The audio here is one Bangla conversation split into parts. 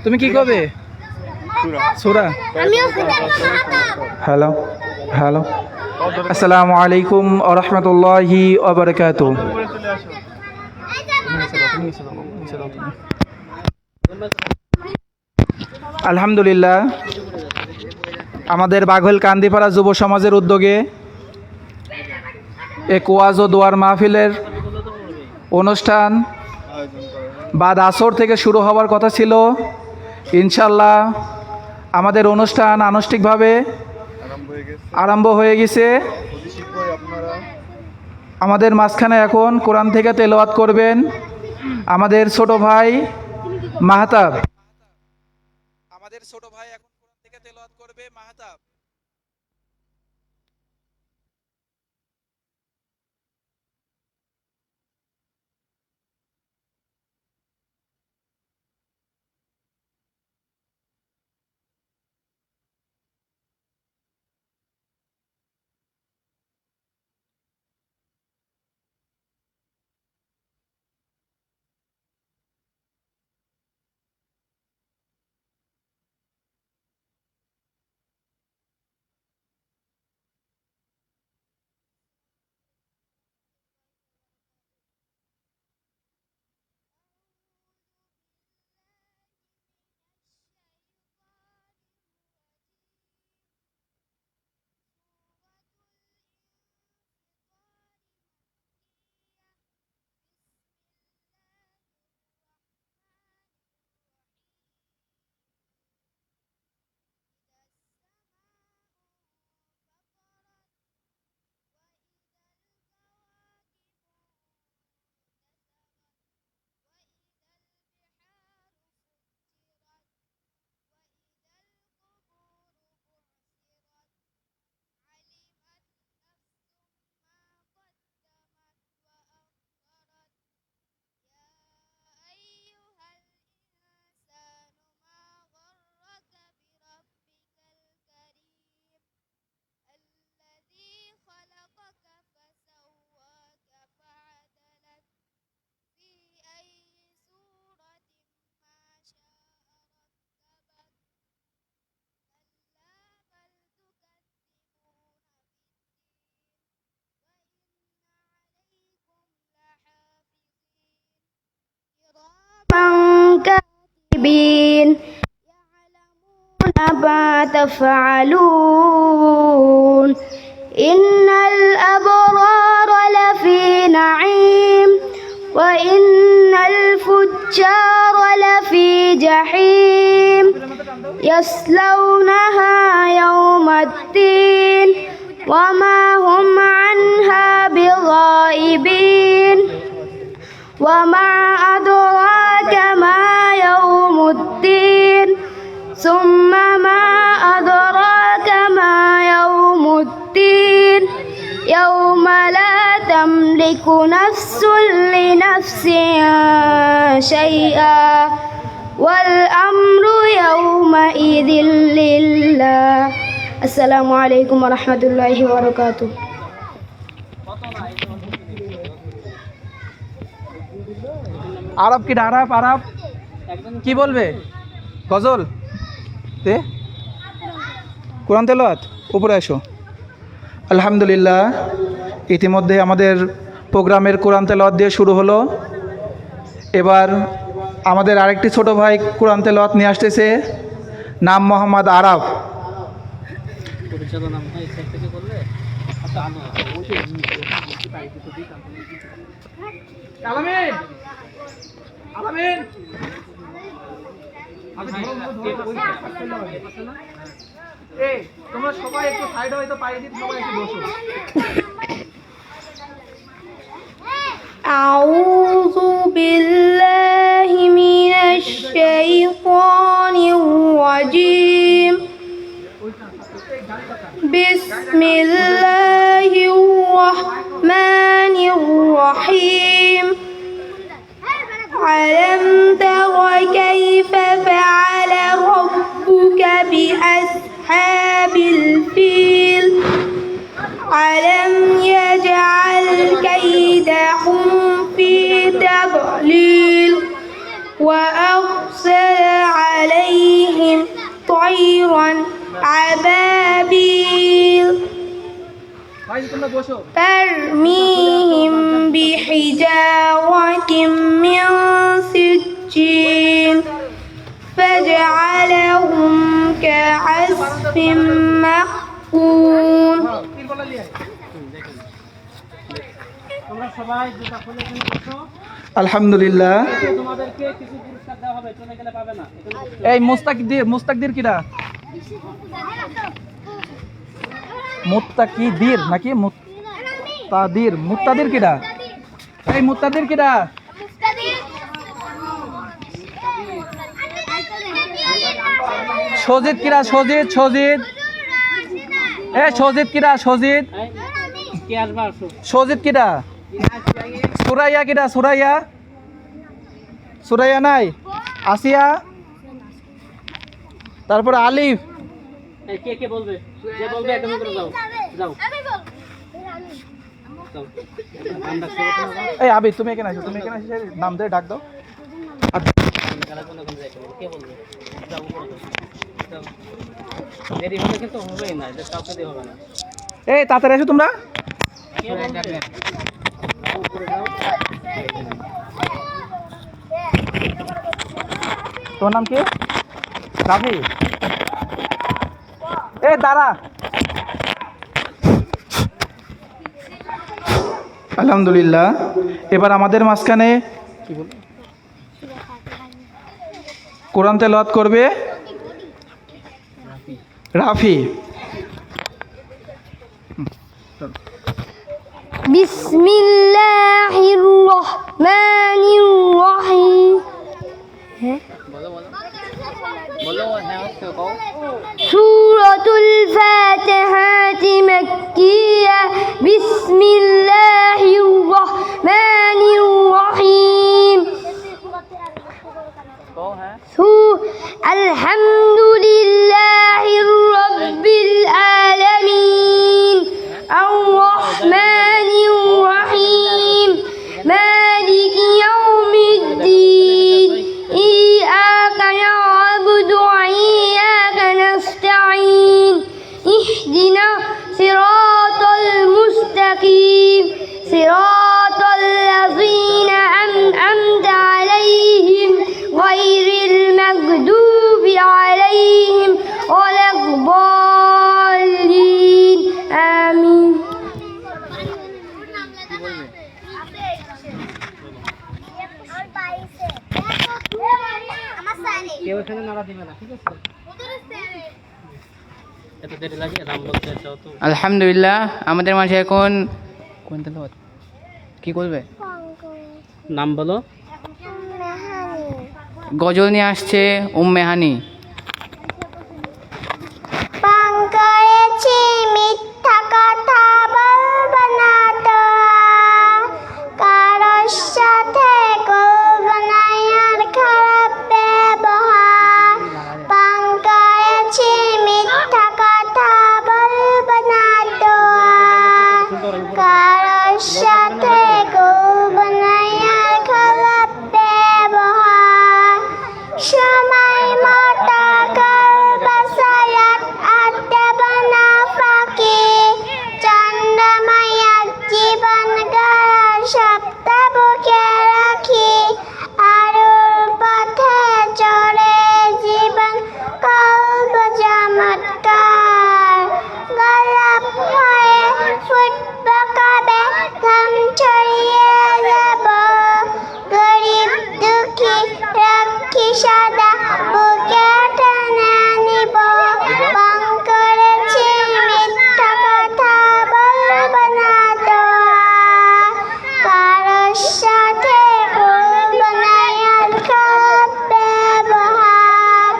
তুমি কি করবে? সূরা। হ্যালো হ্যালো, আসসালামু আলাইকুম ওয়া রাহমাতুল্লাহি ওয়া বারাকাতুহু। আলহামদুলিল্লাহ, আমাদের বাঘল কান্দিপাড়া যুব সমাজের উদ্যোগে এক ওয়াজ ও দোয়ার মাহফিলের অনুষ্ঠান বাদ আসর থেকে শুরু হওয়ার কথা ছিল। ইনশাল্লাহ আমাদের অনুষ্ঠান আনুষ্ঠানিকভাবে আরম্ভ হয়ে গেছে। আমাদের মাঝখানে এখন কোরআন থেকে তেলাওয়াত করবেন আমাদের ছোট ভাই মাহতাব। আমাদের ছোট ভাই এখন কোরআন থেকে তেলাওয়াত করবে মাহতাব। كاتبين يعلمون ما تفعلون إن الأبرار لفي نعيم وإن الفجار لفي جحيم يصلونها يوم الدين وما هم عنها بغائبين وما أدراك ما يوم الدين ثم ما أدراك ما يوم الدين يوم لا تملك نفس لنفس شيئا والأمر يومئذ لله السلام عليكم ورحمة الله وبركاته আরব কি আরব আরব কি বলবে? গজল তে কোরআন তেলাওয়াত উপরে আসো। আলহামদুলিল্লাহ, ইতিমধ্যে আমাদের প্রোগ্রামের কোরআন তেলাওয়াত দিয়ে শুরু হলো। এবার আমাদের আরেকটি ছোট ভাই কোরআন তেলাওয়াত নিয়ে আসতেছে, নাম মোহাম্মদ আরব। আলামিন এই তোমরা সবাই একটু সাইড হয়তো পাই দিতে, সবাই একটু বসো। أعوذ بالله من الشيطان الرجيم بسم الله الرحمن الرحيم ألم تر كيف فعل ربك بأصحاب الفيل ألم يجعل كيدهم في تضليل وأخرج أرسل عليهم طيرا أبابيل ترميهم بحجارة من سجيل فجعلهم كعصف مأكول আলহামদুলিল্লাহ। তোমাদেরকে কিছু পুরস্কার দেওয়া হবে, চলে গেলে পাবে না। এই মুস্তাকদির কিরা? মুত্তাকিদির নাকি মুত্তাদির কিরা? এই মুত্তাদির কিরা? সজিদ কিরা? সজিদ এ সজিদ কিরা? কে আসবা আসো। সজিদ কিরা? সুরাইয়া কিরা? সুরাইয়া নাই? আসিয়া, তারপরে আলিফ। কে কে বলবে? যে বলবে একদম করে যাও যাও যাও। নাম ডাকছো না? এই আবি, তুমি এখানে আসো, নাম ধরে ডাক দাও। কে বলবে? যাও উপরে যাও। দেরি হলে কিন্তু হবেই না, এটা কাউকে দিয়ে হবে না। এই তাড়াতাড়ি এসো তোমরা। কে বলবে? যাও উপরে যাও। তোমার নাম কি? রাফি। এ দাঁড়া। আলহামদুলিল্লাহ। এবার আমাদের মাঝখানে কোরআন তেলাওয়াত করবে রাফি। বিসমিল্লাহির রহমানির রহিম। বলো হ্যাঁ হচ্ছে কও। সূরাতুল ফাতিহাতি মাক্কিয়া। বিসমিল্লাহির রহমানির রহিম। কও হ্যাঁ। আলহামদুলিল্লাহির রাব্বিল আলামিন আর রহমানির রহিম মালিকি ইয়াউমিদ্দিন ইয়্যাকা না'বুদু ওয়া ইয়্যাকা নাস্তাঈন ইহদিনা সিরাতাল মুস্তাকিম সিরাতাল লাযীনা আন'আমতা আলাইহিম গায়রিল মাগদুবি আলাইহিম ওয়ালাদ-দাল্লিন আমিন। কেউ এখানে নাড়া দিবে না, ঠিক আছে? এত দেরি লাগে নাম বলতে চাও তো? আলহামদুলিল্লাহ। আমাদের মাঝে এখন কোন তেলাওয়াত কি করবে? নাম বলো। গজল নিয়ে আসছে উম্মে হানি। পান করেছি মিথ্যা কথা বলবো না তো, কারোর সাথে করব না আর খারাপ ব্যবহার। পান করেছি মিথ্যা কথা বলবো না তো, কারোর সাথে করব না আর খারাপ ব্যবহার। সময় মতো করব সালাত আর দেব না ফাঁকি, চন্দ্রমায়ার জীবন গড়ার সপ্তাহ বুকে রাখি। আরুর পথে চড়ে জীবন করব চমৎকার। গোলাপ হয়ে ফুটব কবে, ঘাম ছড়িয়ে যাব, গরিব দুঃখী রাখি সদা বুকে টেনে নিব। পান করেছি মিথ্যা কথা বলবো না তো, কারোর সাথে করব না আর খারাপ ব্যবহার।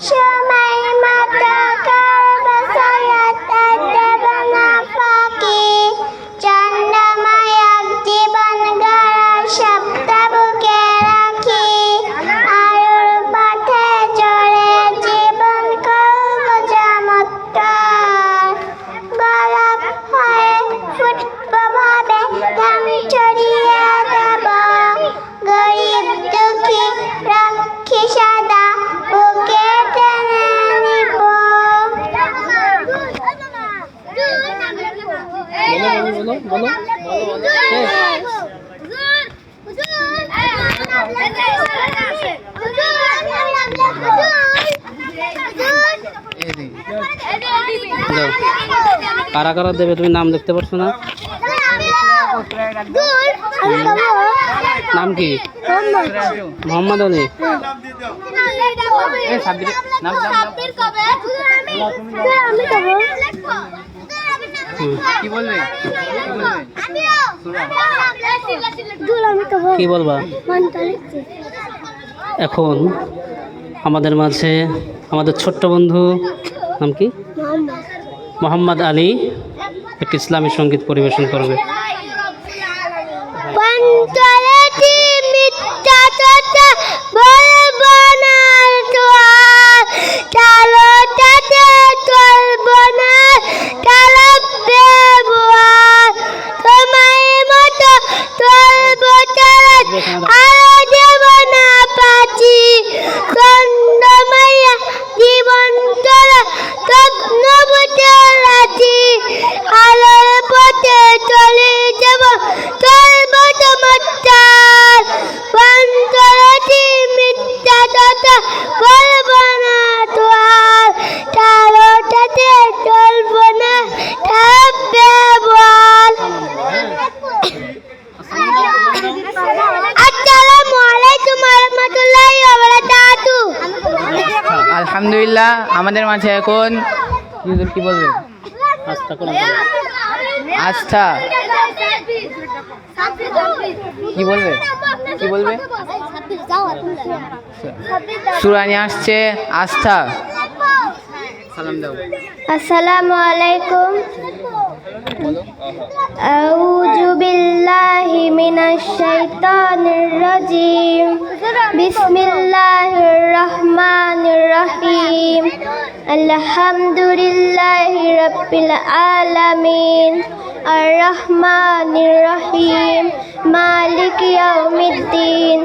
সময় মতো করব সালাত আর দেব না ফাঁকি, চন্দ্রমায়ার জীবন গড়ার সপ্তাহ বুকে রাখি। আরুর পথে চড়ে দাও। কারা কারা দেবে তুমি নাম দেখতে পাচ্ছ না? নাম কি? মোহাম্মদ আলী। কি বলবে? কি বলবা? এখন আমাদের মাঝে আমাদের ছোট্ট বন্ধু নাম কি? মোহাম্মদ আলী একটি ইসলামী সঙ্গীত পরিবেশন করবে। পঞ্চলেটি মিথ্যা কথা বলবো না তোর, চালোটাতে চলবো না চালক ব্যবহার, তোমায় মতো চলবো চালক আরো দেব না পাচ্ছি, চন্দ্রমাইয়া জীবন তোরা তগ্নবতে রাখি, আলোর পথে চলে যাব চলবো তোমার চাল, পঞ্চলটি মিথ্যা কথা বলবো না তোর, চালোটাতে চলবো না চালক ব্যবহার। আসসালামু আলাইকুম ওয়া রাহমাতুল্লাহি ওয়া বারাকাতুহু। আলহামদুলিল্লাহ আমাদের মাঝে এখন কি বলবে? আস্থা করে আস্থা কি বলবে? কি বলবে? সূরা নিয়ে আসছে আস্থা। সালাম দাও। আসসালামু আলাইকুম। আউযু বিল্লাহি মিনাশ শাইতানির রাজিম। বিসমিল্লাহির রহমানির রহিম। আলহামদুলিল্লাহি রাব্বিল আলামিন। আর রহমানির রহিম। মালিক ইয়াউমিদ্দিন।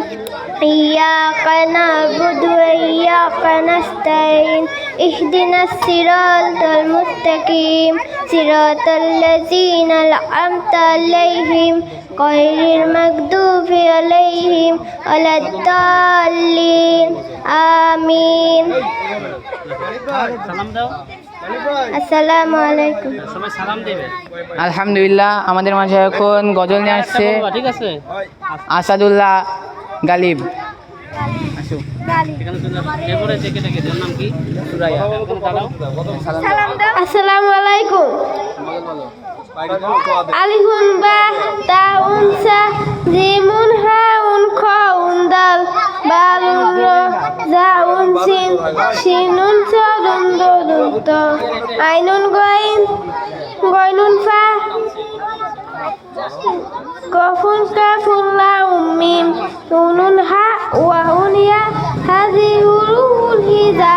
إياك نعبد وإياك نستعين اهدنا الصراط المستقيم صراط الذين أنعمت عليهم غير المغضوب عليهم ولا الضالين آمين সালাম দাও। আসসালামু আলাইকুম। সবাই সালাম দেবে। আলহামদুলিল্লাহ আমাদের মাঝে এখন গজল নিয়ে আসছে ঠিক আছে, আসাদুল্লাহ গালিব। আসো। এখানে চলে আসো। এরপরে ডেকে ডেকে দেওয়ার নাম কি? সুরাইয়া। এখানে দাঁড়াও। আসসালামু আলাইকুম। আলিফুন বা তাউন সা জিমুন হাউন খাউন দাল বালুন র জাউন সিন শিনুন সাদুন দদুন ত আইনুন গয়ন গয়নুন ফা কফুন কাফুন লাউম মিম নুনুন হা ওয়াউন ইয়া হাযি হুরুফুল হিজা।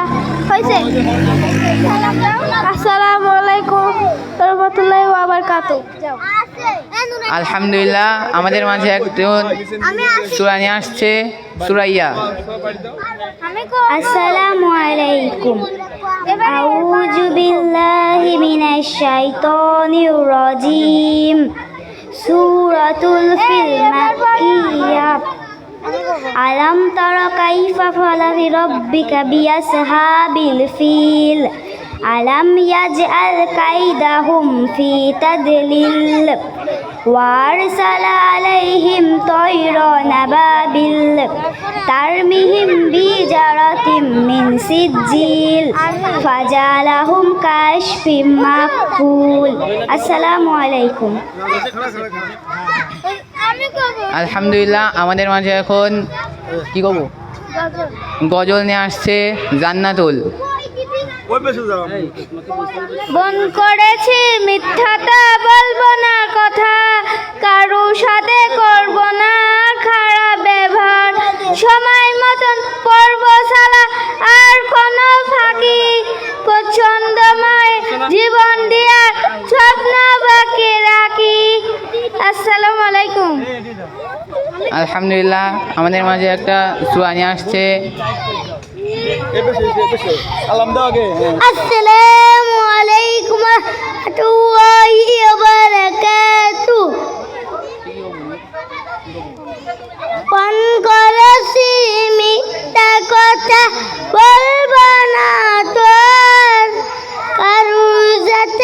হইছে? আসসালামু আলাইকুম ওয়া রাহমাতুল্লাহি ওয়া বারাকাতুহু। আলহামদুলিল্লাহ আমাদের মাঝে একজন সূরা নিয়ে আসছে সুরাইয়া। আসসালামু আলাইকুম। আউযু বিল্লাহি মিনাশ শাইতানির রাজিম। সূরাতুল ফিল মাক্কিয়াহ। আলাম তারা কাইফা ফাআলা বিরাব্বিকা বিআসহাবিল ফিল। আলাম ইয়াজআল কাইদাহুম ফি তাদলিল। ওয়ারসালা আলাইহিম তায়রান আবাবিল তারমিহিম বিজারাতিম মিন সিজ্জিল ফাজালাহুম কাশফিম মাকুল। আসসালামু আলাইকুম। আলহামদুলিল্লাহ আমাদের মাঝে এখন কি করবো গজল নিয়ে আসছে জান্নাতুল। বন করেছি মিথ্যাটা বলবো না কথা, কারো সাথে করব না খারাপ ব্যবহার, সময় মতন পড়ব সালা আর কোনো ফাঁকি, পছন্দময় জীবন দিয়া স্বপ্ন বাকি রাখি। আসসালামু আলাইকুম। আলহামদুলিল্লাহ আমাদের মাঝে একটা সূরা নিয়ে আসছে আসসালামু আলাইকুম ওয়া রাহমাতুল্লাহি ওয়া বারাকাতুহু। পান করেছি মিথ্যা কথা বলবো না তোর, কারো যাতে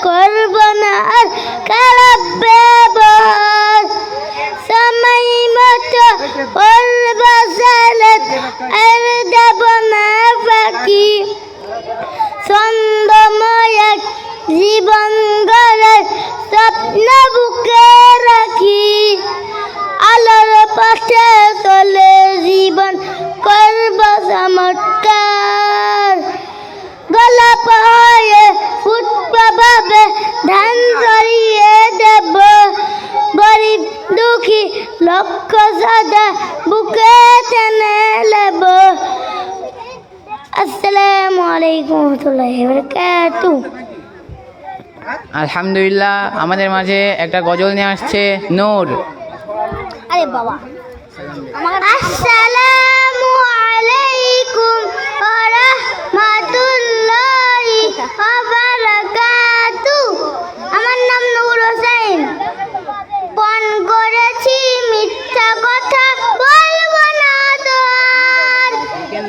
করব না আর খারাপ ব্যবহার সময় মতো করব সালাত আর দেব না ফাঁকি ছন্দময় এক জীবন গড়ার স্বপ্ন বুকে রাখি আলোর পথে চলে জীবন করব চমৎকার গোলাপ হয়ে ফুটভাবে ধান ছড়িয়ে দেব গরিব দুঃখী লক্ষ সাদা বুকে টেনে নেব আসসালামু আলাইকুম ওয়া রাহমাতুল্লাহি ওয়া বারাকাতুহু। আলহামদুলিল্লাহ আমাদের মাঝে একটা গজল নিয়ে আসছে নূর। আরে বাবা আসসালামু আলাইকুম ওয়া রাহমাতুল্লাহি ওয়া বারাকাতুহু। আমার নাম নূর হোসেন। পণ করেছি মিথ্যা কথা বলবো না তো আর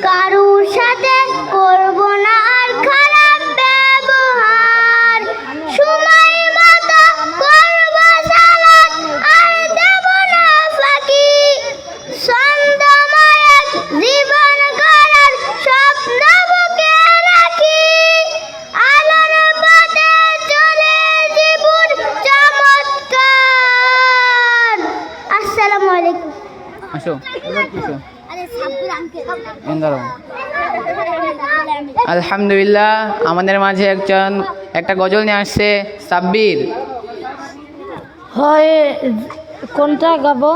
কারুর সাথে করব না আর খারাপ ব্যবহার সময় মতো করব সালাত আর দেব না ফাঁকি ছন্দময় এক জীবন গড়ার স্বপ্ন বুকে রাখি আলোর পথে চলে জীবন চমৎকার। আসসালামু আলাইকুম। আসো আসো। আরে সাব্বির আঙ্কেল এন্দারো। আলহামদুলিল্লাহ আমাদের মাঝে একটা গজল নিয়ে আসছে সাব্বির। হয় কোনটা গাবো?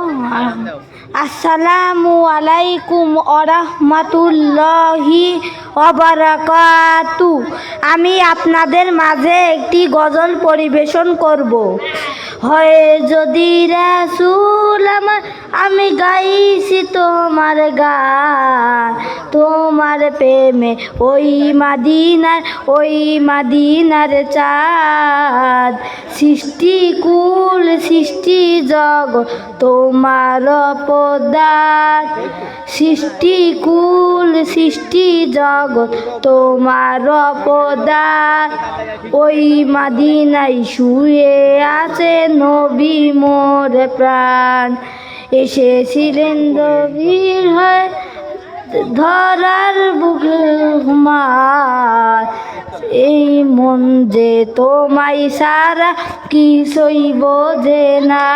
আসসালামু আলাইকুম ওয়া রাহমাতুল্লাহি ওয়া বারাকাতু। আমি আপনাদের মাঝে একটি গজল পরিবেশন করব। হয় যদি রাসূল আমার আমি গাইছি তোমার গান তোমার প্রেমে ওই মাদিনার চাঁদ সৃষ্টিকুল সৃষ্টি জগৎ তোমার পদার সৃষ্টিকুল সৃষ্টি জগৎ তোমার পদার ওই মাদিনায় শুয়ে আছে নবী মোর প্রাণ এসেছিলেন নবীর হয় ধরার বুকে হুমার এই মন যে তোমায় সারা কিছুই বোঝে না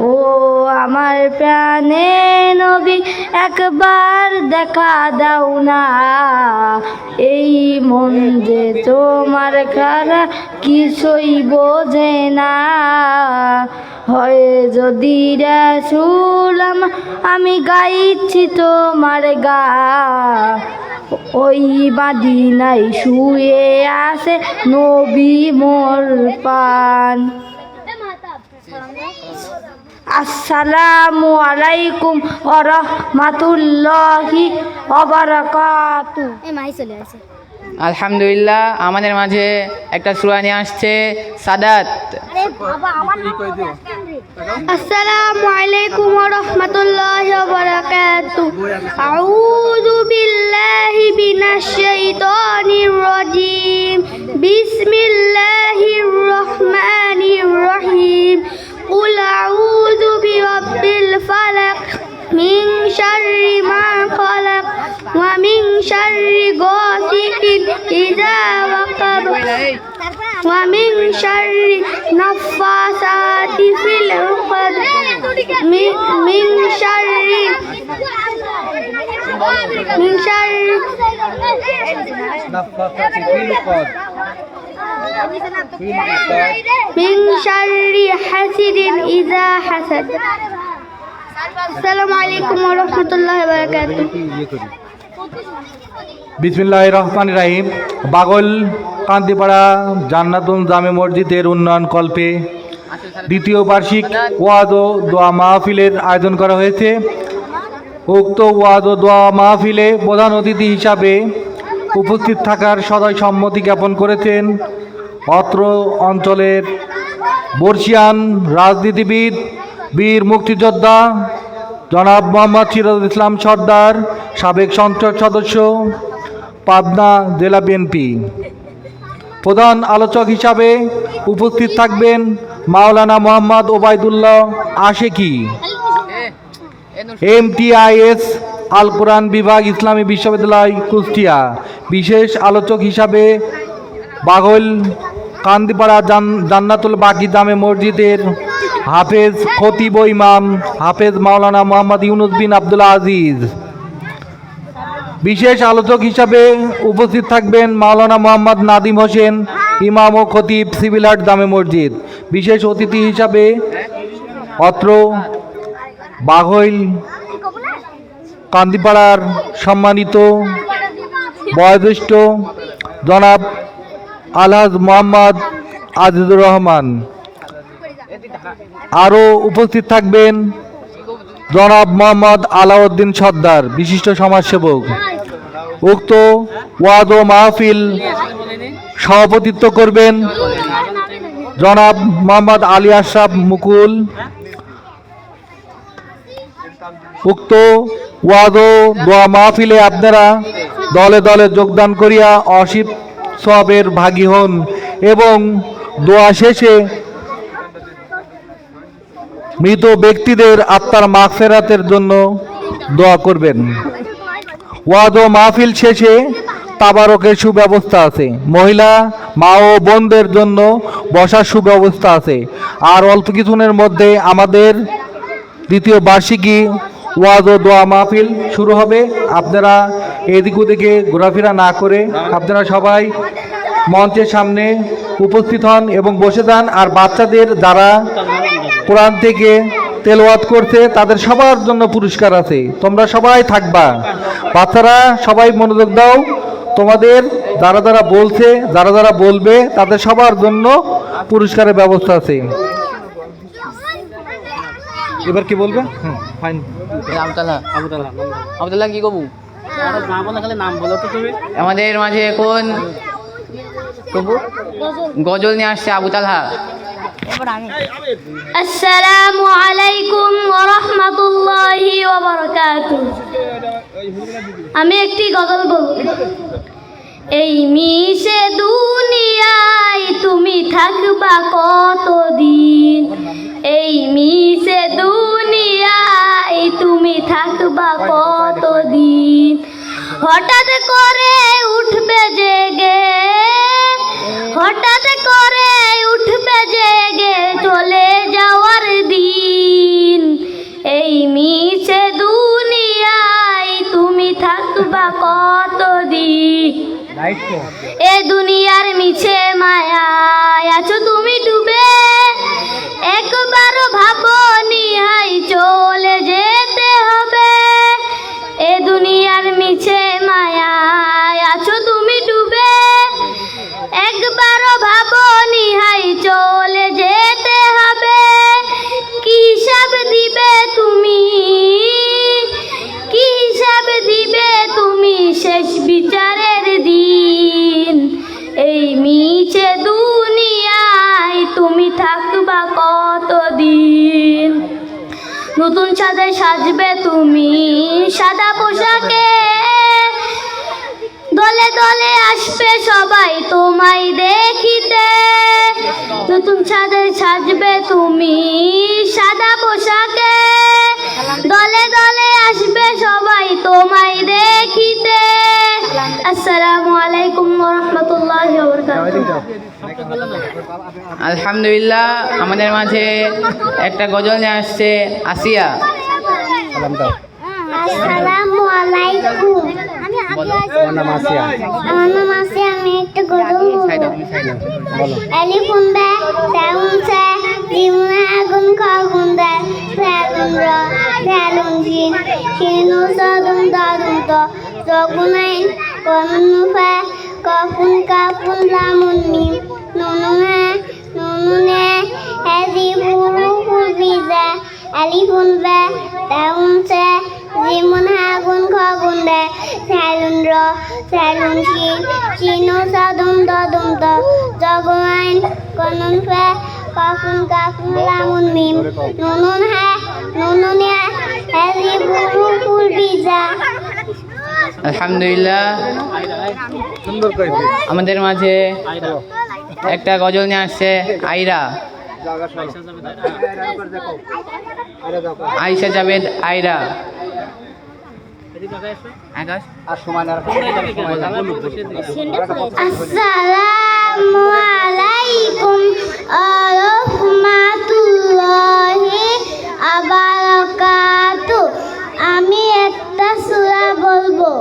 ও আমার প্রাণে নবী একবার দেখা দাও না এই মন যে তোমার খারা কিছুই বোঝে না হয় যদি রাসূল আমি গাইছি তোমার গান ওই মাদিনায় শুয়ে আছে নবী মোর পান। আসসালামু আলাইকুম ওয়া রাহমাতুল্লাহি ওয়া বারাকাতুহু। এই মাই চলে আসে। আলহামদুলিল্লাহ আমাদের মাঝে একটা সূরা নিয়ে আসছে সাদাত। আরে বাবা আমার আসসালামু আলাইকুম ওয়া রাহমাতুল্লাহি ওয়া বারাকাতুহু। আউযু বিল্লাহি মিনাশ শাইতানির রাজীম। বিসমিল্লাহির রহমানির রহিম। কুল আউযু বিরাব্বিল ফালাক মিন শাররি মা খালাক ওয়া মিন শাররি গাসিকিন ইযা ওয়াকাব ওয়া মিন শাররি নাফাসাতি ফিল উকদ মিন শাররি মিন শাররি হাসিদিন ইযা হাসাদ। আসসালামু আলাইকুম ওয়া রাহমাতুল্লাহি ওয়া বারাকাতুহু। বিসমিল্লাহির রহমানির রহিম। বাগল কান্দিপাড়া জান্নাতুল জামে মসজিদের উন্নয়ন কল্পে দ্বিতীয় বার্ষিক ওয়াদ ও দোয়া মাহফিলের আয়োজন করা হয়েছে। উক্ত ওয়াদ ও দোয়া মাহফিলে প্রধান অতিথি হিসাবে উপস্থিত থাকার সদয় সম্মতি জ্ঞাপন করেছেন অত্র অঞ্চলের বর্ষিয়ান রাজনীতিবিদ বীর মুক্তিযোদ্ধা জনাব মোহাম্মদ সিরাজুল ইসলাম সর্দার, সাবেক সংসদ সদস্য, পাবনা জেলা বিএনপি। প্রধান আলোচক হিসাবে উপস্থিত থাকবেন মাওলানা মোহাম্মদ ওবায়দুল্লাহ আশেকি, MTIS আল কোরআন বিভাগ, ইসলামী বিশ্ববিদ্যালয়, কুষ্টিয়া। বিশেষ আলোচক হিসাবে বাঘল কান্দিপাড়া জান্নাতুল বাকি জামে মসজিদের হাফেজ খতিব ও ইমাম হাফেজ মাওলানা মোহাম্মদ ইউনুস বিন আব্দুল আজিজ। বিশেষ আলোচক হিসাবে উপস্থিত থাকবেন মাওলানা মোহাম্মদ নাদিম হোসেন, ইমাম ও খতিব, সিভিল আর্ট জামে মসজিদ। বিশেষ অতিথি হিসাবে অত্র বাঘইল কান্দিপাড়ার সম্মানিত বয়োজ্যেষ্ঠ জনাব আলহাজ মোহাম্মদ আজিজুর রহমান। আরও উপস্থিত থাকবেন জনাব মোহাম্মদ আলাউদ্দিন সর্দার, বিশিষ্ট সমাজসেবক। উক্ত ওয়াজ ও মাহফিল সভাপতিত্ব করবেন জনাব মোহাম্মদ আলী আশরাফ মুকুল। উক্ত ওয়াজ ও দোয়া মাহফিলে আপনারা দলে দলে যোগদান করিয়া অসীম সওয়াবের ভাগী হন এবং দোয়া শেষে মৃত ব্যক্তিদের আত্মার মাগফিরাতের জন্য দোয়া করবেন। ওয়াজ ও মাহফিল শেষে তাবারকের সুব্যবস্থা আছে। মহিলা মা ও বোনদের জন্য বসার সুব্যবস্থা আছে। আর অল্প কিছুদিনের মধ্যে আমাদের দ্বিতীয় বার্ষিকী ওয়াজ ও দোয়া মাহফিল শুরু হবে। আপনারা এদিক ওদিকে ঘোরাফেরা না করে আপনারা সবাই মঞ্চের সামনে উপস্থিত হন এবং বসে যান। আর বাচ্চাদের যারা কোরআন থেকে তেলাওয়াত করছে তাদের সবার জন্য পুরস্কার আছে, তোমরা সবাই থাকবা। বাচ্চারা সবাই মনোযোগ দাও, তোমাদের যারা যারা বলছে যারা যারা বলবে তাদের সবার জন্য পুরস্কারের ব্যবস্থা আছে। এবার কি বলবে? ফাইন। আবদুল্লাহ কি কবু নাম বলে খালি নাম বলো তো তুমি। আমাদের মাঝে এখন গজল নিয়ে আসছে আবু তালহা। আসসালামু আলাইকুম ওয়া রাহমাতুল্লাহি ওয়া বারাকাতুহু। আমি একটি গজল বলবো। এই মিশে দুনিয়ায় তুমি থাকবা কতদিন, এই মিশে দুনিয়ায় তুমি থাকবা কতদিন। হঠাৎ করে উঠবে জেগে, হঠাৎ করে উঠবে জেগে চলে যাওয়ার দিন। এই মিশে দুনিয়ায় তুমি থাকবা কতদিন। এ দুনিয়ার মিছে মায়ায় আছো তুমি ডুবে, একবারও ভাবনি হাই চলে যেতে হবে। এ দুনিয়ার মিছে মায়ায় আছো তুমি ডুবে, একবারও ভাবনি হাই চলে যেতে হবে। কি হিসাব দিবে তুমি, কি হিসাব দিবে তুমি শেষ বিচারের দিন। এই মিছে দুনিয়ায় তুমি থাকবা কতদিন। নতুন সাজে সাজবে তুমি সাদা পোশাকে, দলে দলে আসবে সবাই তোমায় দেখিতে। নতুন সাজে সাজবে তুমি সাদা পোশাকে, দলে দলে আসবে সবাই তোমায় দেখিতে। আসসালামু আলাইকুম ওয়া রাহমাতুল্লাহি ওয়া বারাকাতুহু। আলহামদুলিল্লাহ আমাদের মাঝে একটা গজল নিয়ে আসছে আসিয়া। আসসালামু আলাইকুম। আমার নাম আসিয়া, আমি একটা গজল বলবো। এলিফুন বে তাউন সে জিমনা আগুন খাগুন দে ফেলুন র ফেলুন জিন শিনু সাদুন দাদুন তো জগুনাইন কোন ফে কাফুন কাফুন লামুন মিম নুনু হে নুনু নে হেজি বুরু ফুলবিজা এলিফুন বে তাউন সে জিমুন আগুন খাগুন দে ফেলুন র ফেলুন জিন শিনু সাদুন দাদুন তো জগুনাইন কোন ফে কাফুন কাফুন লামুন মিম নুনুন হে নুনুন নে হেজি বুরু ফুলবিজা আলহামদুলিল্লাহ আমাদের মাঝে একটা গজল নিয়ে আসছে আইরা, আয়েশা জাবেদ আইরা। আসসালামু আলাইকুম ওয়া রাহমাতুল্লাহি ওয়া বারাকাতুহু। আমি একটা সূরা বলবো।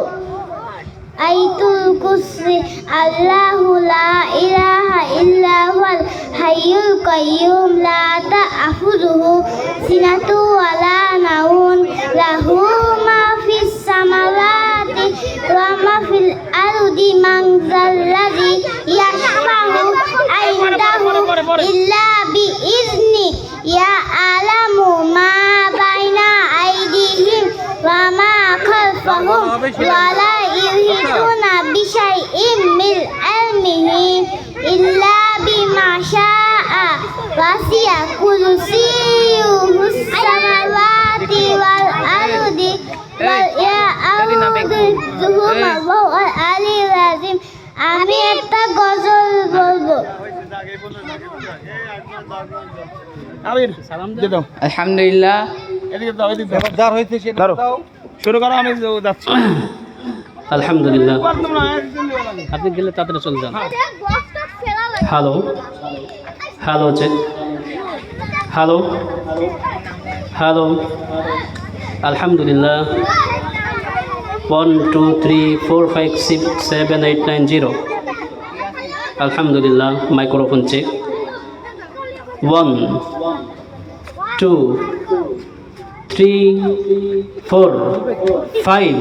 আয়াতুল কুরসি। আল্লাহু লা ইলাহা ইল্লা হুয়াল হাইয়ুল কাইয়্যুম লা তা'খুযুহু সিনাতুন ওয়া লা নাওম লাহু মা ফিস সামাওয়াতি ওয়া মা ফিল আরদি মান যাল্লাযী ইয়াশফা'ু ইনদাহু ইল্লা বিইযনি ইয়া'লামু মা বাইনা আইদিহিম ওয়া মা খালফাহুম ওয়া লা ইউহিতুনা বিশাইইম মিন ইলমিহি ইল্লা বিমা শাআ ওয়াসি'a কুরসিয়্যুহুস সামাওয়াতি ওয়াল আরদি ওয়া ইয়াউদুহুমা ওয়াল আলিয়্যুল আযীম। আমি একটা গজল বলবো। আলহামদুলিল্লাহ আলহামদুলিল্লাহ। আপনি গেলে তাড়াতাড়ি চলে যান। Hello hello check. Hello hello. আলহামদুলিল্লাহ। 1 2 3 4 5 6 7 8 9 0। আলহামদুলিল্লাহ। Microphone check. 1 2 3 4 5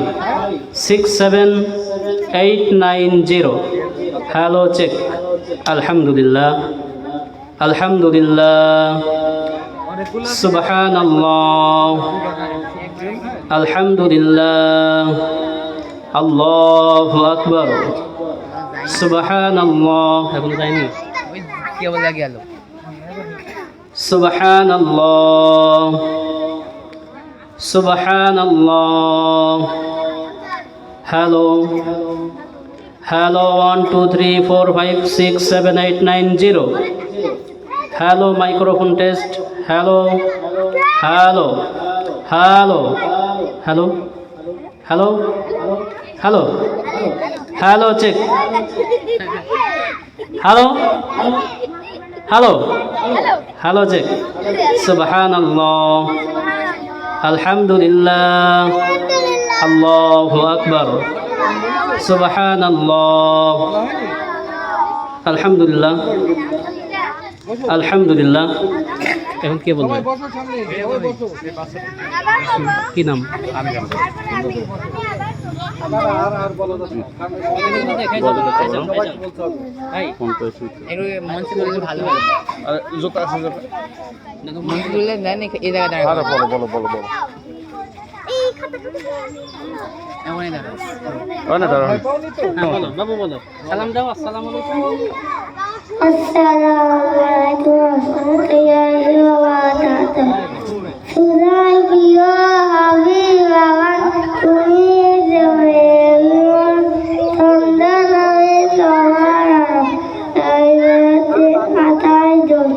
6 7 8 9 0। Hello check. আলহামদুলিল্লাহ আলহামদুলিল্লাহ। সুবহানাল্লাহ আলহামদুলিল্লাহ আল্লাহু আকবার সুবহানাল্লাহ। এখন যায়নি। কি বলে গেল? সুবহানাল্লাহ সুবহানাল্লাহ। Hello hello 1 2 3 4 5 6 7 8 9 0। Hello microphone test. Hello hello hello hello hello hello hello check. Hello hello hello check. সুবহানাল্লাহ আলহামদুলিল্লাহ আল্লাহু আকবার সুবহানাল্লাহ আলহামদুলিল্লাহ আলহামদুলিল্লাহ। এখন কে বলবে? কি নাম? মঞ্চে তুললে ভালো হবে। মঞ্চে তুললে দেন এই জায়গায় এমনই দেখা। বাবু বলো। সালাম দাও। আসসালামু আলাইকুম। আসসালামু আলাইকুম ওয়া রাহমাতুল্লাহি ওয়া বারাকাতুহু। সুরাই প্রিয় হাবিবান তুমি জমের সন্ধানে তোমার আইয়াতে মাথায় জল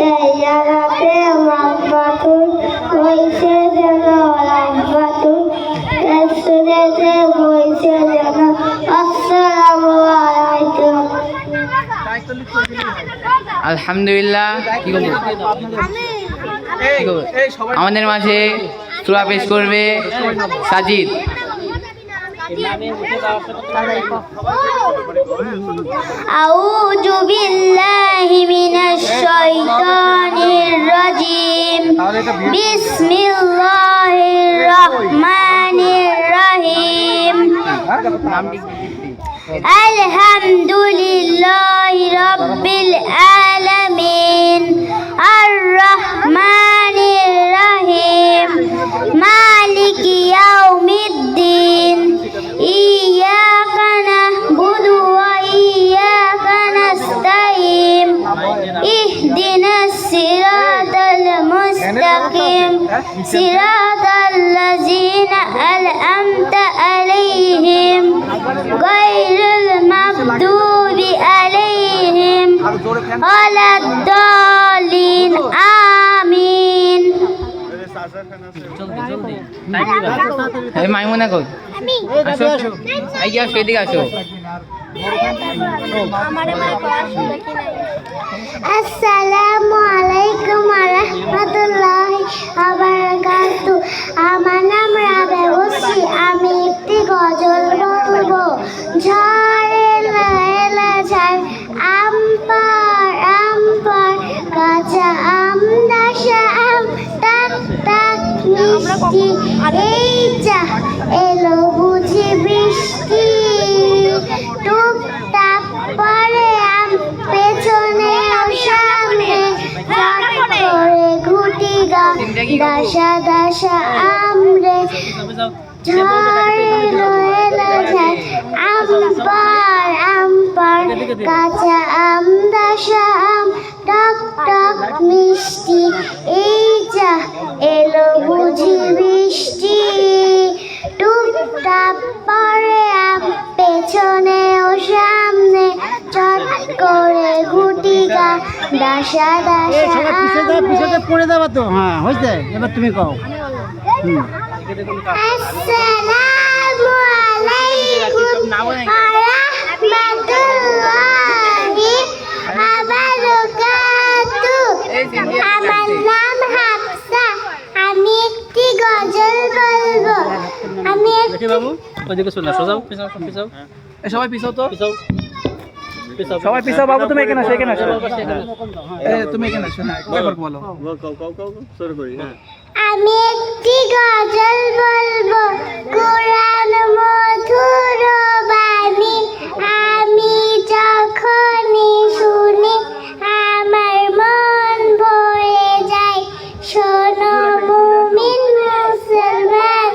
এই জায়গাতে মাফাতুন হইছে যেন রাহমাতুন এসরেতে হইছে যেন। আসসালামু আলাইকুম। আলহামদুলিল্লাহ। কি বলবো? আমাদের মাঝে সূরা পেশ করবে সাজিদ। আউযু বিল্লাহি মিনাশ শাইতানির রাজিম। বিসমিল্লাহির রহমানির রহিম। আলহামদুলিল্লাহি রাব্বিল আলামিন আর রহমানির রহিম মালিকি ইয়াউমিদ্দিন ইয়াকা না'বুদু ওয়া ইয়াকা নাস্তাঈন ইহদিনাস সিরাতাল মুস্তাকিম সিরাতাল লাযিনা আন'আমতা আলাইহিম গায়রুল মাগদুবি আলাইহিম ওয়ালাদ-দাল্লিন আমিন। এই মাইমুনা কই আসো আইগা আসো এদিকে আসো আসসালামু আলাইকুম ওয়া রাহমাতুল্লাহি ওয়া বারাকাতুহু। আমার নাম রাবেয়া বসি। আমি একটি গজল বলবো। ঝড়ে এলা ঝড় আম পাড় কাঁচা আম দাসা আম টাক টাক মিষ্টি এই যা এলো বুঝি বৃষ্টি টুকটাক পরে আম পেছনে ও সামনে ঝট করে ঘুটি গা দাসা দাসা আমরে ঝড়ে এলা ঝড় আম পাড় কাঁচা আম দাসা আম টক টক মিষ্টি এই যা এলো বুঝি বৃষ্টি টুকটাক পরে আম পেছনে ও সামনে চট করে ঘুটি গা দাসা দাসা পিছনে পড়ে যাবা তো। হ্যাঁ হয়েছে, এবার তুমি কও। আসসালামু আলাইকুম ওয়া রাহমাতুল্লাহি ওয়া বারাকাতুহু। আমার নাম হাফসা। আমি একটি গজল বলবো। ওইদিকে চলে আসো, যাও পিছাও পিছাও সবাই পিছাও তো, পিছাও পিছাও সবাই পিছাও। বাবু তুমি এখানে আসো, এখানে আসো। তুমি এখানে আসো। হ্যাঁ একবার বলো। আমি একটি গজল বলবো। কোরআন মধুর বাণী আমি যখনই শুনি আমার মন ভরে যায়। শোনো মুমিন মুসলমান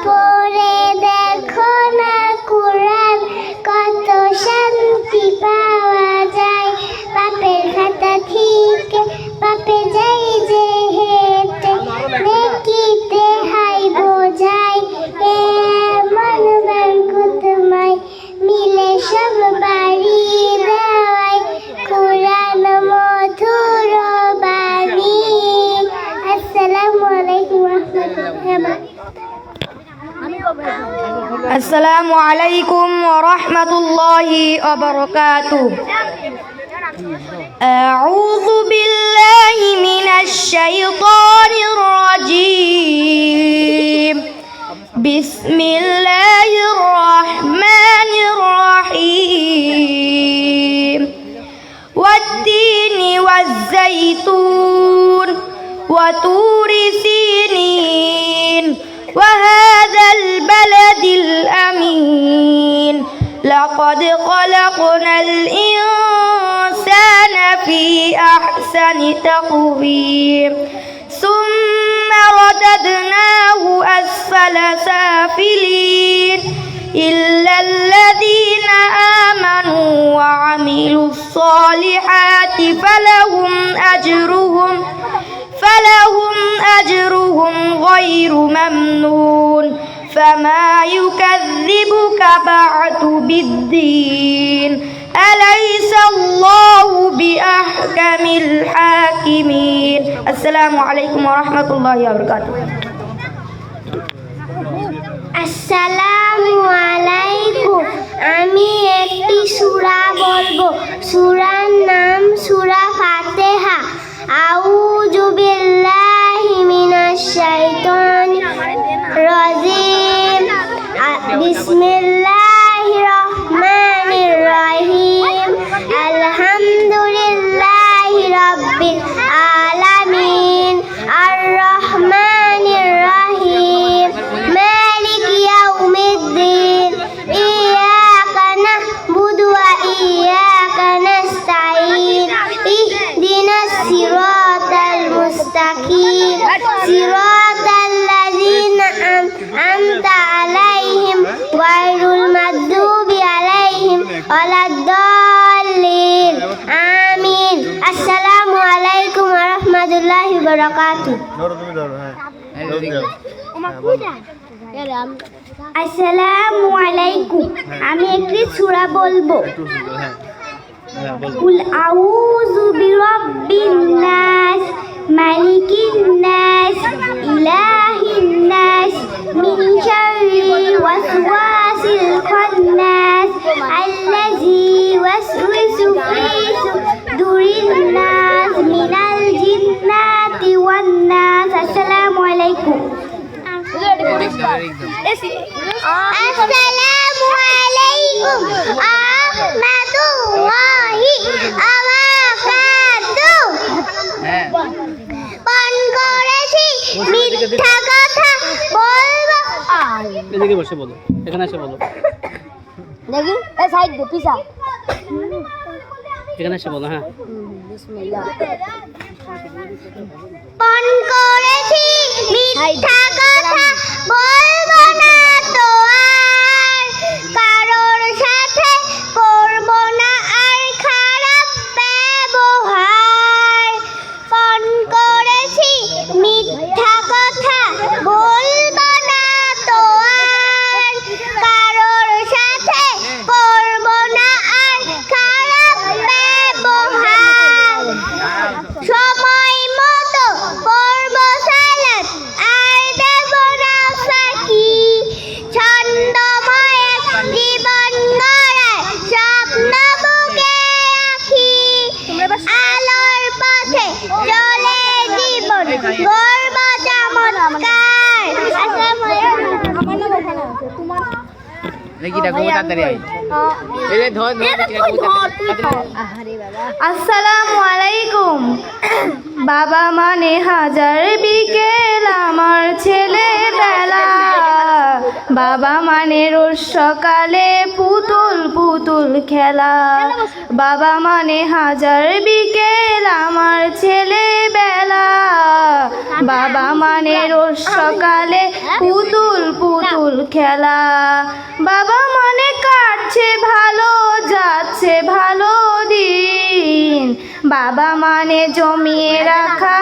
পড়ে দেখো না কোরআন কত শান্তি পাওয়া যায়। পাপের খাতা থেকে পাপে যাই যে হেঁটে নেকিতে হাই বোঝাই এমন বরকতময় মিলে সব বাড়ি দেওয়াই কোরআন মধুর বাণী। আসসালামু আলাইকুম ওয়া রাহমাতুল্লাহি। আসসালামু আলাইকুম ওয়া রাহমাতুল্লাহি ওয়া বারাকাতুহু। أعوذ بالله من الشيطان الرجيم. بسم الله الرحمن الرحيم. والتين والزيتون وطور سينين وهذا البلد الأمين لقد خلقنا الإنسان في أحسن تقويم ثم رددناه أسفل سافلين إلا الذين آمنوا وعملوا الصالحات فلهم أجرهم غير ممنون فما يكذبك بعد بالدين أليس الله بأحكم الحاكمين. السلام عليكم ورحمة الله وبركاته. আসসালামু আলাইকুম। আমি একটি সূরা বলবো। সূরার নাম সূরা ফাতিহা। আউযু বিল্লাহি মিনাশ শাইতানির রাজিম। বিসমিল্লাহির রহমানির রহিম। আলহামদুলিল্লাহি রাব্বিল আলামিন আর রহমানির রহিম মালিক ইয়াউমিদ্দিন ইয়্যাকা না'বুদু ওয়া ইয়্যাকা নাস্তাঈন ইহদিনাস সিরাতাল মুস্তাকিম সিরাতাল লাযিনা আন'আমতা আলাইহিম গায়রুল মাগদুবি আলাইহিম ওয়ালাদ-দাল্লিন আমিন। আসসালামু আলাইকুম ওয়া রাহমাতুল্লাহি ওয়া বারাকাতুহু। আসসালামু আলাইকুম। আমি একটি সূরা বলবো। কুল আউযু বিরাব্বিন নাস মালিকিন নাস ইলাহিন নাস মিন শাররিল ওয়াসওয়াসিল খান্নাস আল্লাযী ইউওয়াসওয়িসু ফী সুদুরিন নাস মিনাল জিন্নাতি ওয়ান নাস। আসসালামু আলাইকুম। আসসালামু আলাইকুম আহমাদুল্লাহি আবারাকাতুহু। পান করেছি মিথ্যা কথা বলবো। এদিকে বসে বলো, এখানে এসে বলো, দেখি এই সাইড দে পিছা। এখানে এসে বলো। হ্যাঁ, পান করেছি মিথ্যা কথা বলবো না তো আর, কারোর সাথে করব না আর খারাপ ব্যবহার। পান করেছি মিথ্যা কথা বলবো না তো আর, কারোর সাথে করব না আর খারাপ ব্যবহার। সময় মতো করব সালাত আর দেব না ফাঁকি, ছন্দময় এক জীবন গড়ার স্বপ্ন বুকে রাখি। আলোর পথে চলে জীবন গর্ব চমৎকার। দেখি দেখো তাড়াতাড়ি আই এই ধর আসসালামু আলাইকুম। বাবা মানে হাজার বিকেল আমার ছেলেবেলা, বাবা মানে রোজ সকালে পুতুল পুতুল খেলা, বাবা মানে হাজার বিকেল আমার ছেলেবেলা, বাবা মানে রোজ সকালে পুতুল পুতুল খেলা, বাবা মানে কাটছে ভালো যাচ্ছে ভালো দিন, বাবা মানে জমিয়ে রাখা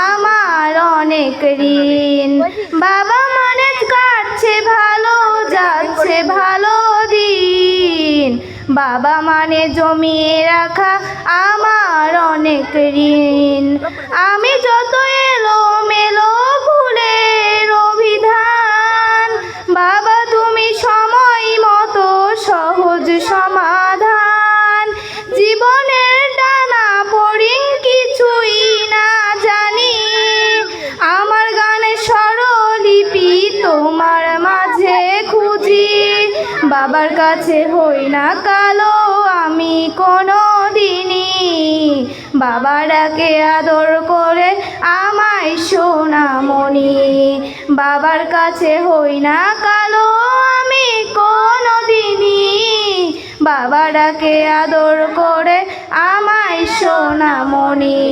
আমার অনেক ঋণ, বাবা মানে কাটছে ভালো যাচ্ছে ভালো দিন, বাবা মানে জমিয়ে রাখা আমার অনেক ঋণ। আমি যত এলো মেলো ভুলের অভিধান, বাবা তুমি সময় মতো সহজ সমাধান। জীবনের টানা পড়িং কিছুই না জানি, আমার গানের স্বরলিপি তোমার মাঝে খুঁজি, বাবার কাছে হই না কালো আমি কোনো দিনই, বাবা ডাকে আদর করে আমায় সোনামণি, বাবার কাছে হই না কালো আমি কোনো দিনই, বাবা ডাকে আদর করে আমায় সোনামণি।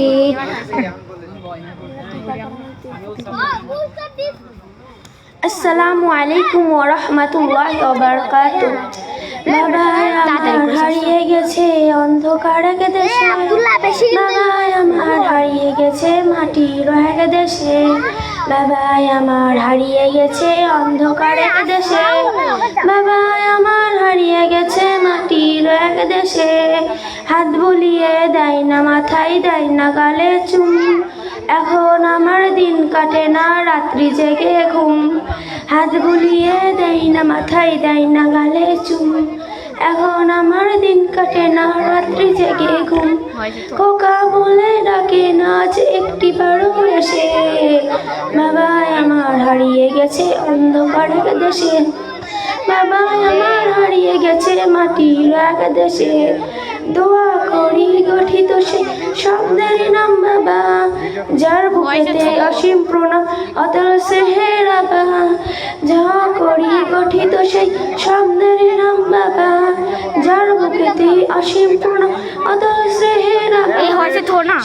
আসসালামু আলাইকুম ওয়া রাহমাতুল্লাহি ওয়া বারাকাতুহু। বাবা আমার হারিয়ে গেছে অন্ধকার এক দেশে, বাবা আমার হারিয়ে গেছে মাটির এক দেশে, বাবা আমার হারিয়ে গেছে অন্ধকার এক দেশে, বাবা আমার হারিয়ে গেছে মাটির এক দেশে, হাত বুলিয়ে দেয় না মাথায় দেয় না গালে চুম, এখন আমার দিন কাটে না রাত্রি জেগে ঘুম, হাত বুলিয়ে দেয় না মাথায় দেয় না গালে চুম, এখন আমার দিন কাটে না রাত্রি জেগে ঘুম, খোকা বলে ডাকে না যে একটি বারো এসে, বাবা আমার হারিয়ে গেছে অন্ধকার এক দেশে, বাবা আমার হারিয়ে গেছে মাটির এক দেশে, দোয়া করি গঠিত সে শব্দের নাম বাবা, যার বুকেতে অসীম প্রণাম অতল সেহেরা বাবা, যা করি গঠিত সেই শব্দের নাম বাবা, যার বুকেতে অসীম প্রণাম অতল সেহেরা,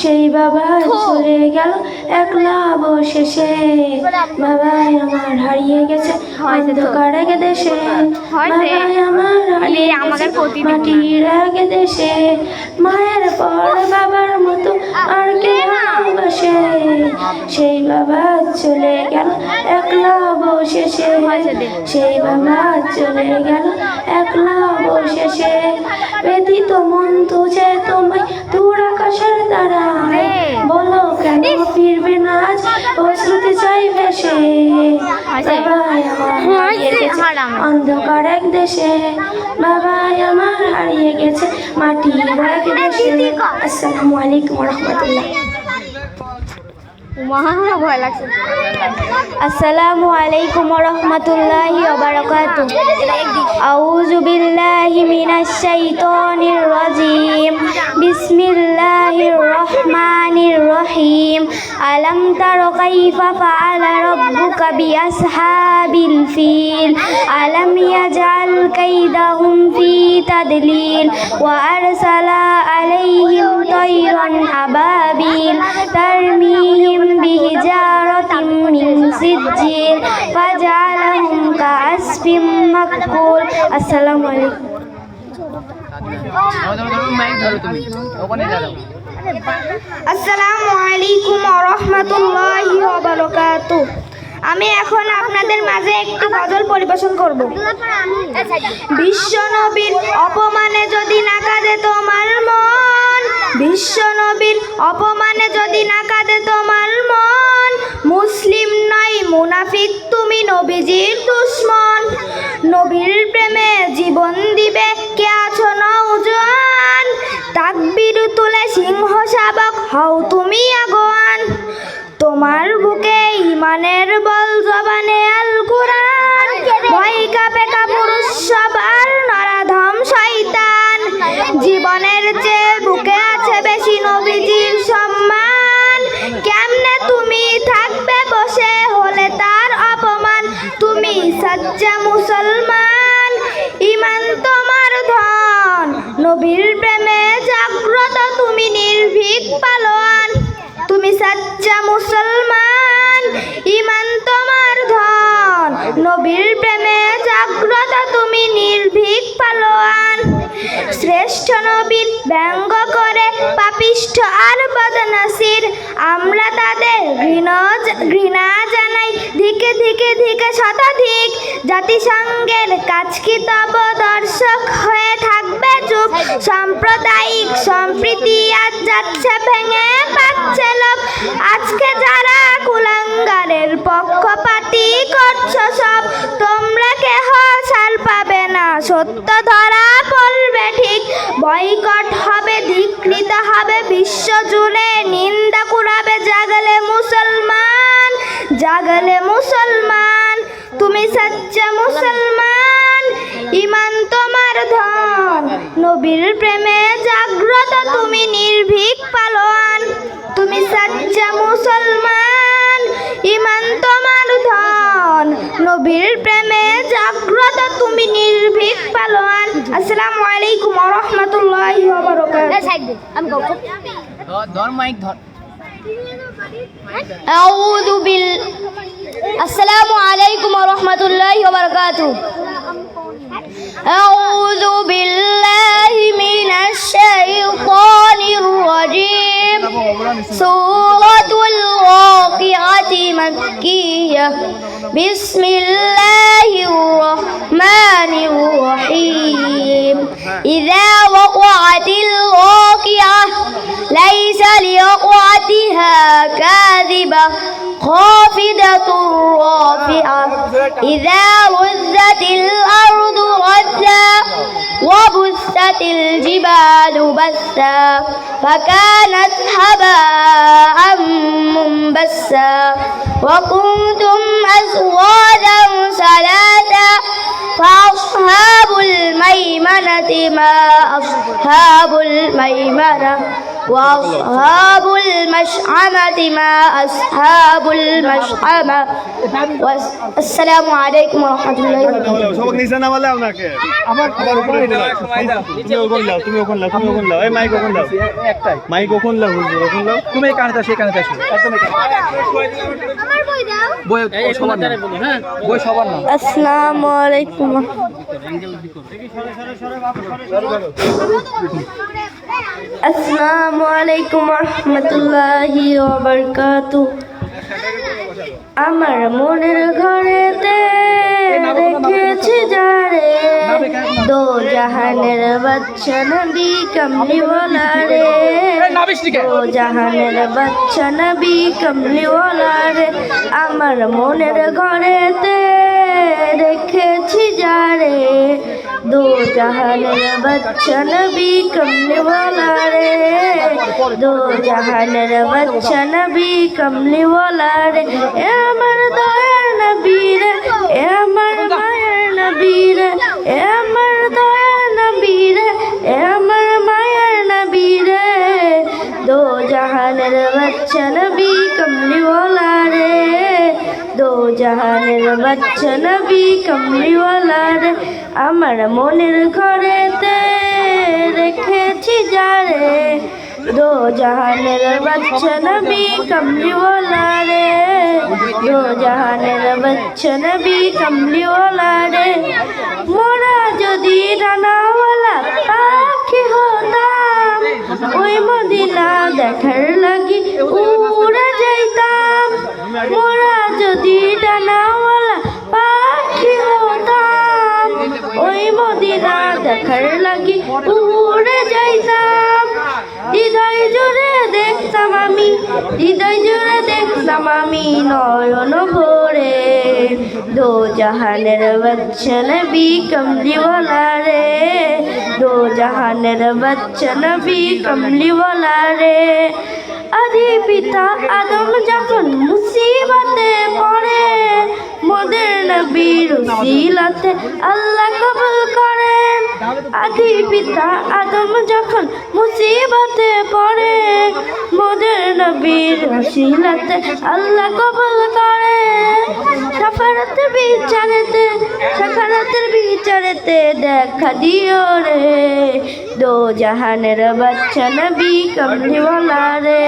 সেই বাবা চলে গেল একলা অবশেষে, বাবা আমার হারিয়ে গেছে অন্ধকার এক দেশে, বাবা আমার হারিয়ে গেছে মাটির আগে দেশে মায়ের পর বাবার মতো আর কে ভালোবাসে সেই বাবা চলে গেল একলা অবশেষে সেই বাবা চলে গেল একলা অবশেষে ব্যথিত মন তুঝে তোমায় দূর আকাশের দ্বারা বলো কেন ফিরবে না আজ অশ্রুতে চাই ভেসে বাবাই আমার হারিয়ে গেছে অন্ধকার এক দেশে বাবাই আমার হারিয়ে গেছে মাটির এক দেশে আসসালামু আলাইকুম রহমতুল্লাহ আসসালামু আলাইকুম রহমতুল্লাহি ওয়া বারাকাতুহু আউযু বিল্লাহি মিনাশ শাইতানির রাজিম বিসমিল্লাহির রহমানির রহিম আলাম তারা কাইফা ফাআলা রাব্বুকা বিআসহাবিল ফিল আলাম ইয়াজআল কাইদাহুম ফি তাদলিল ওয়া আরসালা আলাইহিম তায়রান আবাবিল তারমিহিম বিহিজারাতিন মিন সিজ্জিল ফাজআলাহুম কাআসফিম মাকুল আসসালামু আলাইকুম মাইক ধরো তুমি ওখানে দাঁড়াও আসসালামু আলাইকুম ওয়া রাহমাতুল্লাহি ওয়া বারাকাতুহু আমি এখন আপনাদের মাঝে একটি গজল পরিবেশন করব। বিশ্ব নবীর অপমানে যদি না কাঁদে তোমার মন, বিশ্ব নবীর অপমানে যদি না কাঁদে তোমার মন, মুসলিম নয় মুনাফিক তুমি নবীজির দুশমন। নবীর প্রেমে জীবন দিবে কে আছো নওজোয়ান, তাকবীর তুলে সিংহ শাবক হও তুমি আগুয়ান। তোমার বুকে ইমানের বল জবানে আল কুরআন, ভয় কাঁপে কাপুরুষ সব আর নরাধম শয়তান। জীবনের চেয়ে বুকে আছে বেশি নবীজির সম্মান, কেমনে তুমি থাকবে বসে হলে তার অপমান। তুমি সচ্চা মুসলমান ইমান তোমার ধন, নবীর প্রেমে জাগ্রত তুমি নির্ভীক পালোয়ান। তুমি সচ্চা মুসলমান ইমান তোমার ধন, নবীর প্রেমে জাগ্রত তুমি নির্ভীক পালোয়ান। শ্রেষ্ঠ নবীর ব্যঙ্গ করে পাপিষ্ঠ আর বদনসির, আমরা তাদের ঘৃণা জানাই ধিকে ধিকে ধিকে শতাধিক। জাতিসংঘের কাজ কি তব দর্শক হয়ে থাকবে চুপ, সাম্প্রদায়িক সম্প্রীতি আজ যাচ্ছে ভেঙে পাচ্ছে লোক। আজকে যারা কুলাঙ্গারের পক্ষপাতী করছো সব, তোমরা কেহ ছাড় পাবে না, সত্য ধরা পড়বে ঠিক। বয়কট হবে ধিক্কৃত হবে বিশ্ব জুড়ে, নিন্দা কুড়াবে জাগলে মুসলমান, জাগলে মুসলমান। তুমি সচ্চা মুসলমান ইমান তোমার ধন, নবীর প্রেমে জাগ্রত তুমি নির্ভীক পালোয়ান। তুমি সচ্চা মুসলমান ইমান তোমার ধন, নবীর প্রেমে জাগ্রত তুমি নির্ভীক পালোয়ান। আসসালামু আলাইকুম ওয়া রাহমাতুল্লাহি ওয়া বারাকাতুহু। ধর মাইক ধর আসসালামু আলাইকুম ওয়া রাহমাতুল্লাহি ওয়া বারাকাতুহু। আউযু বিল্লাহি মিনাশ শাইতানির রাজীম। সূরাতুল ওয়াকিআতি মাক্কিয়াহ। বিসমিল্লাহির রাহমানির রহিম। ইযা ওয়াকাআতিল ওয়াকিআহ লাইসা লিওয়াকাতিহা কাযিবা خافضة رافعة إذا رجت الأرض رجا وبست الجبال بثا فكانت هباء منبثا وكنتم أزواجا ثلاثا فأصحاب الميمنة ما أصحاب الميمنة وأصحاب المشأمة ما أصحاب المشأمة والسلام عليكم ورحمة الله وبركاته সবক নিচে নামালে আপনাকে আবার উপরে তুমি ওখানে লাও তুমি ওখানে লাও তুমি ওখানে লাও এই মাইক ওখানে লাও একটাই মাইক ওখানে লাও ওখানে লাও তুমি এই কানেতে সেই কানেতে আসো একদম আমার বই দাও বই সবার না, বই সবার না। আসসালামু আলাইকুম আলাইকুম। আসসালামু আলাইকুম রহমতুল্লাহি ওয়া বারাকাতুহু। আমার মনের ঘরেতে রেখেছি যারে, দো জাহানের বাদশা নবী কমলিওয়ালা রে, দো জাহানের বাদশা নবী কমলিওয়ালা রে। আমার মনের ঘরেতে রেখেছি যারে, দো জাহানের বাদশা নবী কমলিওয়ালা রে, দো জাহানের বাদশা নবী কমলিওয়ালা রে। এ আমার দয়ার নবী রে, এ আমার মায়ের নবী রে, এ আমার দয়ার নবী রে, এ আমার মায়ের নবী রে, দো জাহানের বাদশা নবী কমলিওয়ালা রে, দো জাহানের বাদশা নবী কমলিওয়ালা রে। আমার মনের ঘরেতে রেখেছি যারে, দো জাহানের বাদশা নবী কমলিওয়ালা রে, দো জাহানের বাদশা নবী কমলিওয়ালা রে। মোরা যদি ডানাওয়ালা পাখি হতাম, ওই মদিনা দেখার লাগি উড়ে যাইতাম। মোরা যদি ডানাওয়ালা পাখি হতাম, ওই মদিনা দেখার লাগি উড়ে যাইতাম। হৃদয় জুড়ে দেখতাম আমি, হৃদয় জুড়ে দেখতাম আমি নয়ন ভরে, দো জাহানের বাদশা নবী কমলিওয়ালা রে, দো জাহানের বাদশা নবী কমলিওয়ালা রে। আদি পিতা আদম যখন মুসিবতে পড়ে, মোদের নবীর উসিলাতে আল্লাহ কবুল করেন। আদি পিতা আদম যখন মুসিবতে পড়ে, মোদের নবীর উসিলাতে আল্লাহ কবুল করেন। সাফারাতের বিচারেতে, সাফারাতের বিচারেতে দেখা দিও রে, দো জাহানের বাদশা নবী কমলিওয়ালা রে,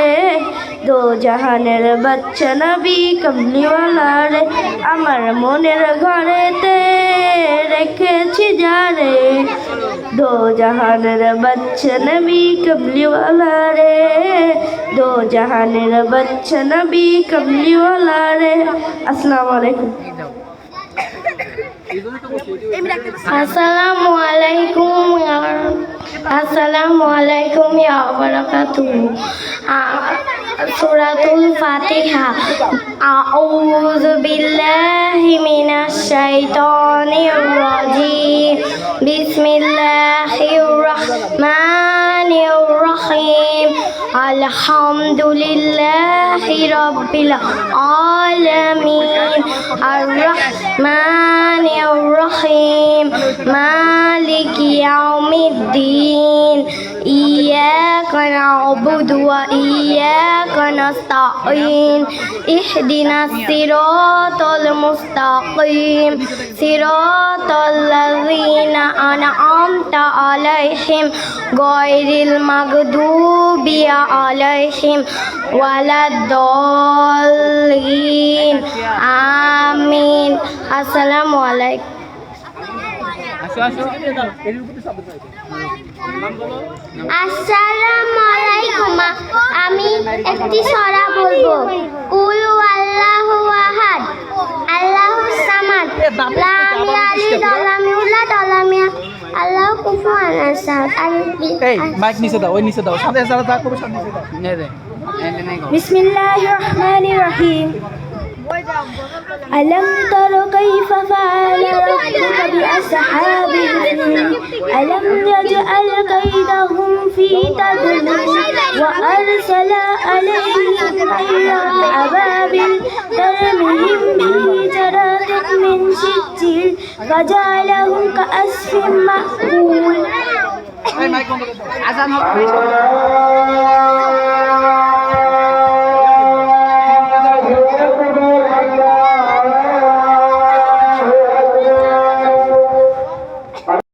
দো জাহানের বাদশা নবী কমলিওয়ালা রে। আমার মনের ঘরেতে রেখেছি যারে, দো জাহানের বাদশা নবী কমলিওয়ালা রে, দো জাহানের বাদশা নবী কমলিওয়ালা রে। আসসালামু আলাইকুম। আসসালামু আলাইকুম, আসসালামু আলাইকুম ইয়া বারাকাতুহু। সূরাতুল ফাতিহা। আউযু বিল্লাহি মিনাশ শাইতানির রাজিম। বিসমিল্লাহির রাহমানির রহিম। আলহামদুলিল্লাহি রাব্বিল আলামিন। আর রাহমানির রহিম। মালিকি ইয়াউমিদ্দিন। ইয়্যাকা না'বুদু ওয়া ইয়্যাকা নাস্তাঈন। ইহদিনাস সিরাতাল মুস্তাকিম। সিরাতাল লাযীনা আন'আমতা আলাইহিম গায়রিল মাগদুবি আলাইহিম ওয়ালাদ-দাল্লিন। আমিন। আসসালামু আলাইকুম। আসসালামু আলাইকুম। আমি একটি সূরা বলবো। কুল আল্লাহু আহাদ, আল্লাহুস সামাদ, লাম ইয়ালিদ ওয়া লাম ইউলাদ ওয়া লাম ইয়াকুল আল্লাহু কুফুয়ান আহাদ। এই মাইক নিচে দাও, ওই নিচে দাও, সামনে যারা যা করবে সামনে দাও। বিসমিল্লাহির রহমানির রহিম। ألم تر كيف فعل ربك بأصحاب الفيل ألم يجعل كيدهم في تضليل وأرسل عليهم طيرا أبابيل ترميهم بحجارة من سجيل فجعلهم كعصف مأكول।